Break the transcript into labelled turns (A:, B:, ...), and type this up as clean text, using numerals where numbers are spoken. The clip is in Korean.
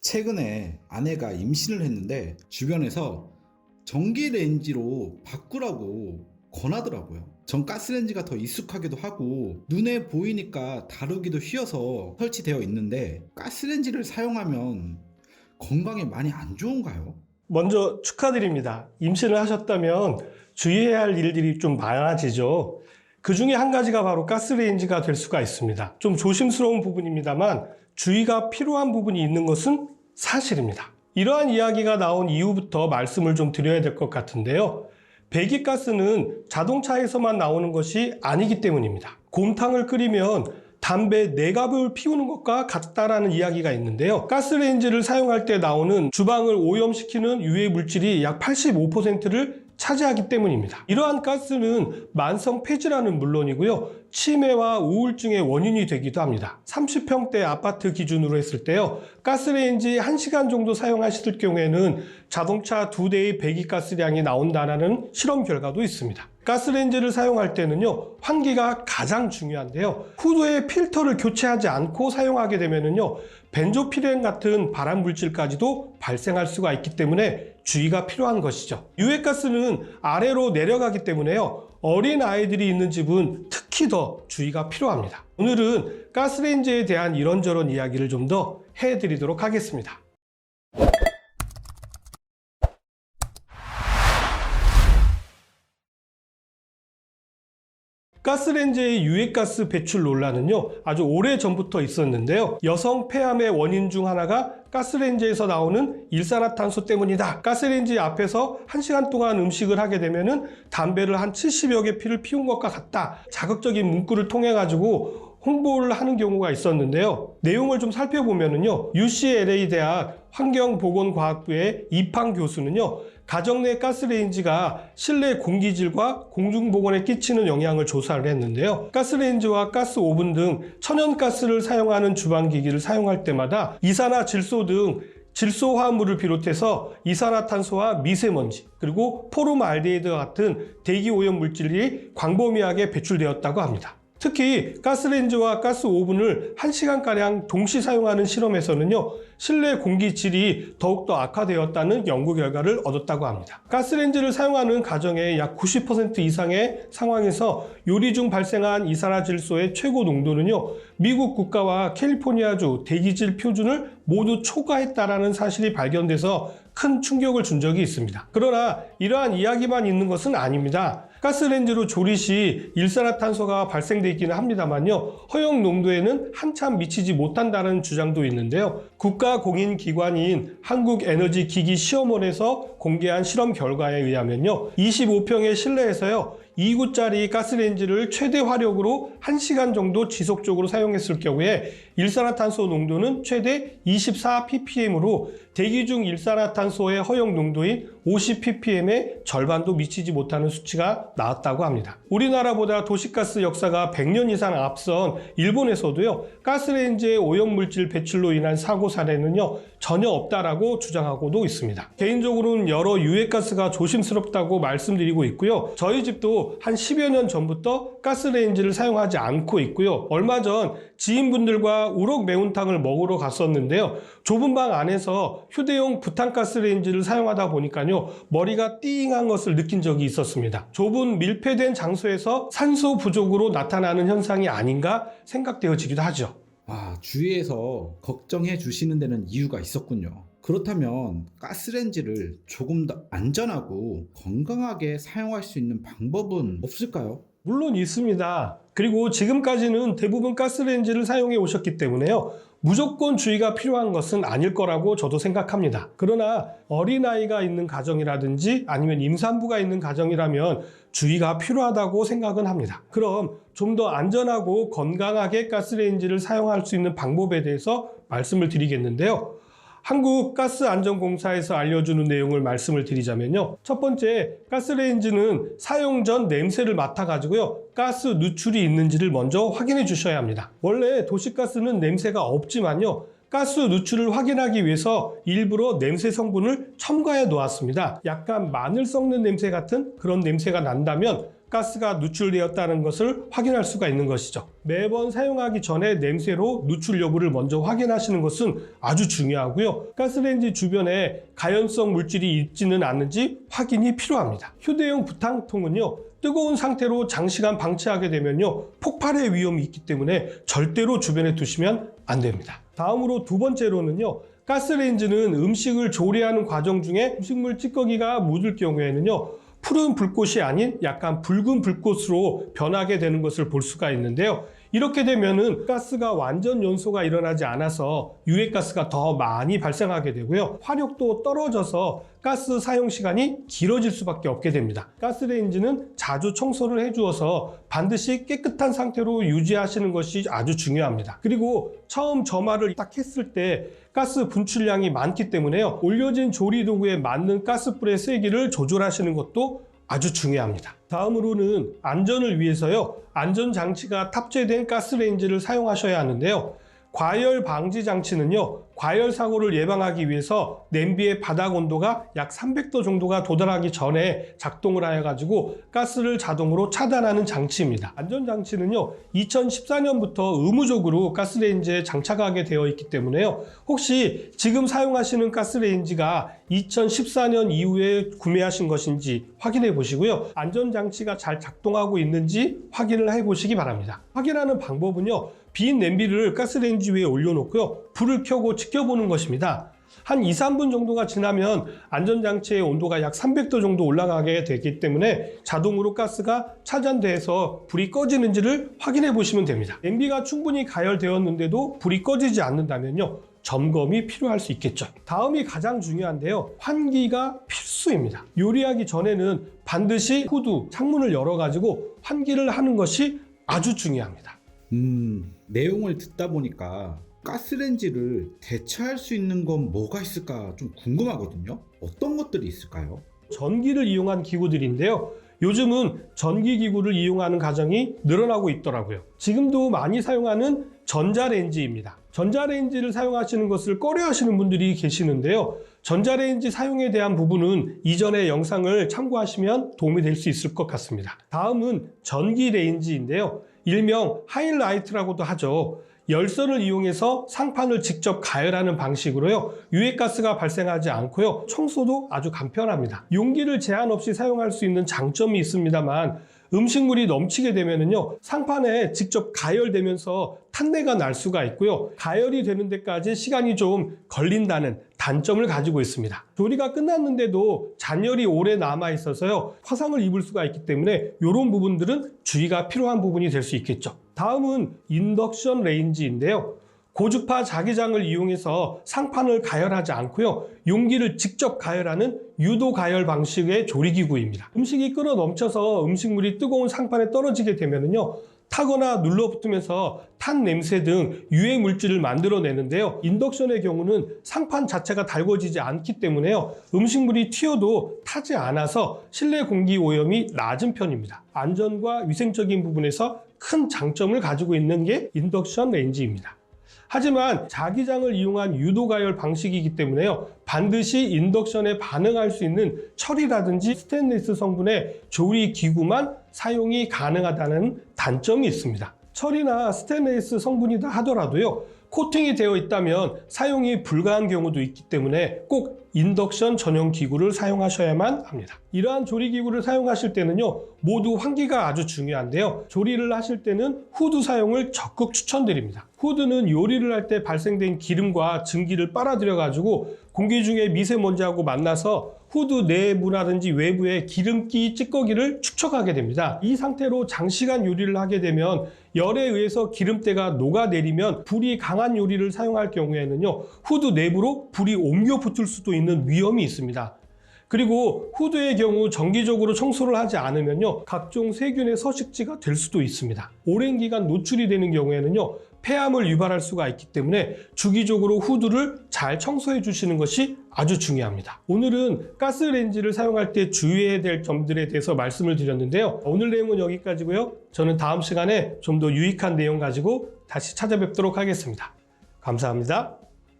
A: 최근에 아내가 임신을 했는데 주변에서 전기레인지로 바꾸라고 권하더라고요. 전 가스레인지가 더 익숙하기도 하고 눈에 보이니까 다루기도 쉬워서 설치되어 있는데 가스레인지를 사용하면 건강에 많이 안 좋은가요?
B: 먼저 축하드립니다. 임신을 하셨다면 주의해야 할 일들이 좀 많아지죠. 그 중에 한 가지가 바로 가스레인지가 될 수가 있습니다. 좀 조심스러운 부분입니다만 주의가 필요한 부분이 있는 것은 사실입니다. 이러한 이야기가 나온 이후부터 말씀을 좀 드려야 될 것 같은데요. 배기가스는 자동차에서만 나오는 것이 아니기 때문입니다. 곰탕을 끓이면 담배 4갑을 피우는 것과 같다라는 이야기가 있는데요. 가스레인지를 사용할 때 나오는 주방을 오염시키는 유해 물질이 약 85%를 차지하기 때문입니다. 이러한 가스는 만성 폐질환은 물론이고요. 치매와 우울증의 원인이 되기도 합니다. 30평대 아파트 기준으로 했을 때요. 가스레인지 1시간 정도 사용하실 경우에는 자동차 2대의 배기가스량이 나온다는 실험 결과도 있습니다. 가스레인지를 사용할 때는요, 환기가 가장 중요한데요. 후드의 필터를 교체하지 않고 사용하게 되면은요, 벤조피렌 같은 발암 물질까지도 발생할 수가 있기 때문에 주의가 필요한 것이죠. 유해가스는 아래로 내려가기 때문에요, 어린 아이들이 있는 집은 특히 더 주의가 필요합니다. 오늘은 가스레인지에 대한 이런저런 이야기를 좀 더 해드리도록 하겠습니다. 가스레인지의 유해가스 배출 논란은요, 아주 오래전부터 있었는데요. 여성 폐암의 원인 중 하나가 가스레인지에서 나오는 일산화탄소 때문이다. 가스레인지 앞에서 1시간 동안 음식을 하게 되면은 담배를 한 70여 개 피를 피운 것과 같다. 자극적인 문구를 통해 가지고 홍보를 하는 경우가 있었는데요. 내용을 좀 살펴보면은요, UCLA 대학 환경보건과학부의 이팡 교수는요, 가정 내 가스레인지가 실내 공기질과 공중보건에 끼치는 영향을 조사를 했는데요. 가스레인지와 가스오븐 등 천연가스를 사용하는 주방기기를 사용할 때마다 이산화질소 등 질소화합물을 비롯해서 이산화탄소와 미세먼지, 그리고 포름알데히드 같은 대기오염 물질이 광범위하게 배출되었다고 합니다. 특히 가스레인지와 가스오븐을 1시간가량 동시 사용하는 실험에서는요, 실내 공기질이 더욱더 악화되었다는 연구 결과를 얻었다고 합니다. 가스레인지를 사용하는 가정의 약 90% 이상의 상황에서 요리 중 발생한 이산화질소의 최고 농도는요, 미국 국가와 캘리포니아주 대기질 표준을 모두 초과했다라는 사실이 발견돼서 큰 충격을 준 적이 있습니다. 그러나 이러한 이야기만 있는 것은 아닙니다. 가스레인지로 조리 시 일산화탄소가 발생되기는 합니다만요, 허용 농도에는 한참 미치지 못한다는 주장도 있는데요. 국가공인기관인 한국에너지기기시험원에서 공개한 실험 결과에 의하면요, 25평의 실내에서요, 2구짜리 가스레인지를 최대 화력으로 1시간 정도 지속적으로 사용했을 경우에 일산화탄소 농도는 최대 24ppm으로 대기 중 일산화탄소의 허용 농도인 50ppm의 절반도 미치지 못하는 수치가 나왔다고 합니다. 우리나라보다 도시가스 역사가 100년 이상 앞선 일본에서도요, 가스레인지의 오염물질 배출로 인한 사고 사례는요, 전혀 없다라고 주장하고도 있습니다. 개인적으로는 여러 유해가스가 조심스럽다고 말씀드리고 있고요. 저희 집도 한 10여 년 전부터 가스레인지를 사용하지 않고 있고요. 얼마 전 지인분들과 우럭 매운탕을 먹으러 갔었는데요. 좁은 방 안에서 휴대용 부탄가스레인지를 사용하다 보니까요, 머리가 띵한 것을 느낀 적이 있었습니다. 좁은 밀폐된 장소에서 산소 부족으로 나타나는 현상이 아닌가 생각되어지기도 하죠.
A: 주위에서 걱정해 주시는 데는 이유가 있었군요. 그렇다면 가스레인지를 조금 더 안전하고 건강하게 사용할 수 있는 방법은 없을까요?
B: 물론 있습니다. 그리고 지금까지는 대부분 가스레인지를 사용해 오셨기 때문에요, 무조건 주의가 필요한 것은 아닐 거라고 저도 생각합니다. 그러나 어린아이가 있는 가정이라든지 아니면 임산부가 있는 가정이라면 주의가 필요하다고 생각은 합니다. 그럼 좀 더 안전하고 건강하게 가스레인지를 사용할 수 있는 방법에 대해서 말씀을 드리겠는데요. 한국가스안전공사에서 알려주는 내용을 말씀을 드리자면요. 첫 번째, 가스레인지는 사용 전 냄새를 맡아가지고요, 가스 누출이 있는지를 먼저 확인해 주셔야 합니다. 원래 도시가스는 냄새가 없지만요, 가스 누출을 확인하기 위해서 일부러 냄새 성분을 첨가해 놓았습니다. 약간 마늘 썩는 냄새 같은 그런 냄새가 난다면 가스가 누출되었다는 것을 확인할 수가 있는 것이죠. 매번 사용하기 전에 냄새로 누출 여부를 먼저 확인하시는 것은 아주 중요하고요. 가스레인지 주변에 가연성 물질이 있지는 않는지 확인이 필요합니다. 휴대용 부탄통은요, 뜨거운 상태로 장시간 방치하게 되면요, 폭발의 위험이 있기 때문에 절대로 주변에 두시면 안 됩니다. 다음으로 두 번째로는요, 가스레인지는 음식을 조리하는 과정 중에 음식물 찌꺼기가 묻을 경우에는요, 푸른 불꽃이 아닌 약간 붉은 불꽃으로 변하게 되는 것을 볼 수가 있는데요. 이렇게 되면은 가스가 완전 연소가 일어나지 않아서 유해가스가 더 많이 발생하게 되고요. 화력도 떨어져서 가스 사용 시간이 길어질 수밖에 없게 됩니다. 가스레인지는 자주 청소를 해주어서 반드시 깨끗한 상태로 유지하시는 것이 아주 중요합니다. 그리고 처음 점화를 딱 했을 때 가스 분출량이 많기 때문에요, 올려진 조리도구에 맞는 가스불의 세기를 조절하시는 것도 아주 중요합니다. 다음으로는 안전을 위해서요, 안전장치가 탑재된 가스레인지를 사용하셔야 하는데요, 과열 방지 장치는요, 과열 사고를 예방하기 위해서 냄비의 바닥 온도가 약 300도 정도가 도달하기 전에 작동을 하여 가지고 가스를 자동으로 차단하는 장치입니다. 안전장치는요, 2014년부터 의무적으로 가스레인지에 장착하게 되어 있기 때문에요, 혹시 지금 사용하시는 가스레인지가 2014년 이후에 구매하신 것인지 확인해 보시고요, 안전장치가 잘 작동하고 있는지 확인을 해 보시기 바랍니다. 확인하는 방법은요, 빈 냄비를 가스레인지 위에 올려놓고요, 불을 켜고 지켜보는 것입니다. 한 2, 3분 정도가 지나면 안전장치의 온도가 약 300도 정도 올라가게 되기 때문에 자동으로 가스가 차단돼서 불이 꺼지는지를 확인해 보시면 됩니다. 냄비가 충분히 가열되었는데도 불이 꺼지지 않는다면요, 점검이 필요할 수 있겠죠. 다음이 가장 중요한데요, 환기가 필수입니다. 요리하기 전에는 반드시 후드, 창문을 열어가지고 환기를 하는 것이 아주 중요합니다.
A: 내용을 듣다 보니까 가스레인지를 대체할 수 있는 건 뭐가 있을까 좀 궁금하거든요. 어떤 것들이 있을까요?
B: 전기를 이용한 기구들인데요, 요즘은 전기기구를 이용하는 가정이 늘어나고 있더라고요. 지금도 많이 사용하는 전자레인지입니다. 전자레인지를 사용하시는 것을 꺼려 하시는 분들이 계시는데요, 전자레인지 사용에 대한 부분은 이전의 영상을 참고하시면 도움이 될 수 있을 것 같습니다. 다음은 전기레인지인데요, 일명 하이라이트라고도 하죠. 열선을 이용해서 상판을 직접 가열하는 방식으로요, 유해가스가 발생하지 않고요, 청소도 아주 간편합니다. 용기를 제한 없이 사용할 수 있는 장점이 있습니다만 음식물이 넘치게 되면은요, 상판에 직접 가열되면서 탄내가 날 수가 있고요, 가열이 되는 데까지 시간이 좀 걸린다는 단점을 가지고 있습니다. 조리가 끝났는데도 잔열이 오래 남아 있어서요, 화상을 입을 수가 있기 때문에 이런 부분들은 주의가 필요한 부분이 될 수 있겠죠. 다음은 인덕션 레인지인데요, 고주파 자기장을 이용해서 상판을 가열하지 않고요, 용기를 직접 가열하는 유도 가열 방식의 조리기구입니다. 음식이 끓어 넘쳐서 음식물이 뜨거운 상판에 떨어지게 되면요, 타거나 눌러붙으면서 탄 냄새 등 유해 물질을 만들어내는데요, 인덕션의 경우는 상판 자체가 달궈지지 않기 때문에요, 음식물이 튀어도 타지 않아서 실내 공기 오염이 낮은 편입니다. 안전과 위생적인 부분에서 큰 장점을 가지고 있는 게 인덕션 레인지입니다. 하지만 자기장을 이용한 유도 가열 방식이기 때문에요, 반드시 인덕션에 반응할 수 있는 철이라든지 스테인리스 성분의 조리 기구만 사용이 가능하다는 단점이 있습니다. 철이나 스테인리스 성분이다 하더라도요, 코팅이 되어 있다면 사용이 불가한 경우도 있기 때문에 꼭 인덕션 전용 기구를 사용하셔야만 합니다. 이러한 조리기구를 사용하실 때는요, 모두 환기가 아주 중요한데요, 조리를 하실 때는 후드 사용을 적극 추천드립니다. 후드는 요리를 할 때 발생된 기름과 증기를 빨아들여 가지고 공기 중에 미세먼지하고 만나서 후드 내부라든지 외부의 기름기 찌꺼기를 축적하게 됩니다. 이 상태로 장시간 요리를 하게 되면 열에 의해서 기름때가 녹아내리면 불이 강한 요리를 사용할 경우에는요, 후드 내부로 불이 옮겨 붙을 수도 있는 위험이 있습니다. 그리고 후드의 경우 정기적으로 청소를 하지 않으면요, 각종 세균의 서식지가 될 수도 있습니다. 오랜 기간 노출이 되는 경우에는요, 폐암을 유발할 수가 있기 때문에 주기적으로 후드를 잘 청소해 주시는 것이 아주 중요합니다. 오늘은 가스레인지를 사용할 때 주의해야 될 점들에 대해서 말씀을 드렸는데요, 오늘 내용은 여기까지고요. 저는 다음 시간에 좀 더 유익한 내용 가지고 다시 찾아뵙도록 하겠습니다. 감사합니다.